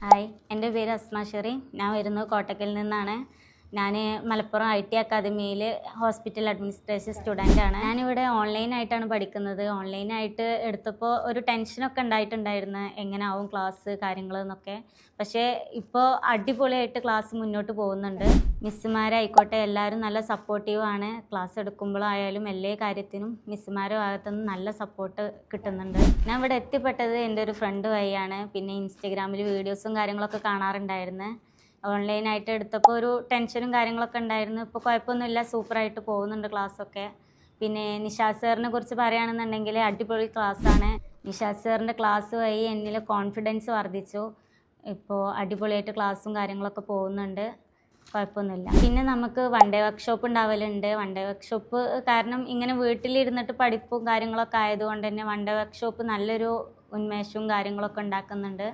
Hi, എൻ്റെ പേര് Asma Sherry. ഞാൻ വരുന്നത് കോട്ടക്കലിൽ നിന്നാണ്. ഞാൻ മലപ്പുറം IT അക്കാദമിയിൽ ഹോസ്പിറ്റൽ അഡ്മിനിസ്ട്രേഷൻ സ്റ്റുഡൻ്റാണ്. ഞാനിവിടെ ഓൺലൈനായിട്ടാണ് പഠിക്കുന്നത്. ഓൺലൈനായിട്ട് എടുത്തപ്പോൾ ഒരു ടെൻഷനൊക്കെ ഉണ്ടായിട്ടുണ്ടായിരുന്നു, എങ്ങനെയാവും ക്ലാസ് കാര്യങ്ങളെന്നൊക്കെ. പക്ഷേ ഇപ്പോൾ അടിപൊളിയായിട്ട് ക്ലാസ് മുന്നോട്ട് പോകുന്നുണ്ട്. മിസ്സുമാരായിക്കോട്ടെ എല്ലാവരും നല്ല സപ്പോർട്ടീവാണ്. ക്ലാസ് എടുക്കുമ്പോഴായാലും എല്ലാ കാര്യത്തിനും മിസ്സുമാരുടെ ഭാഗത്തുനിന്ന് നല്ല സപ്പോർട്ട് കിട്ടുന്നുണ്ട്. ഞാൻ ഇവിടെ എത്തിപ്പെട്ടത് എൻ്റെ ഒരു ഫ്രണ്ട് വഴിയാണ്. പിന്നെ ഇൻസ്റ്റഗ്രാമിൽ വീഡിയോസും കാര്യങ്ങളൊക്കെ കാണാറുണ്ടായിരുന്നു. ഓൺലൈനായിട്ട് എടുത്തപ്പോൾ ഒരു ടെൻഷനും കാര്യങ്ങളൊക്കെ ഉണ്ടായിരുന്നു. ഇപ്പോൾ കുഴപ്പമൊന്നുമില്ല, സൂപ്പറായിട്ട് പോകുന്നുണ്ട് ക്ലാസ്സൊക്കെ. പിന്നെ നിഷാദ് സാറിനെ കുറിച്ച് പറയുകയാണെന്നുണ്ടെങ്കിൽ അടിപൊളി ക്ലാസ്സാണ്. നിഷാദ് സാറിൻ്റെ ക്ലാസ് വഴി എന്നിൽ കോൺഫിഡൻസ് വർദ്ധിച്ചു. ഇപ്പോൾ അടിപൊളിയായിട്ട് ക്ലാസ്സും കാര്യങ്ങളൊക്കെ പോകുന്നുണ്ട്, കുഴപ്പമൊന്നുമില്ല. പിന്നെ നമുക്ക് വൺ ഡേ വർക്ക്ഷോപ്പ് ഉണ്ടാവലുണ്ട്. വൺ ഡേ വർക്ക്ഷോപ്പ് കാരണം ഇങ്ങനെ വീട്ടിലിരുന്നിട്ട് പഠിപ്പും കാര്യങ്ങളൊക്കെ ആയതുകൊണ്ട് തന്നെ വൺ ഡേ വർക്ക്ഷോപ്പ് നല്ലൊരു ഉന്മേഷവും കാര്യങ്ങളൊക്കെ ഉണ്ടാക്കുന്നുണ്ട്.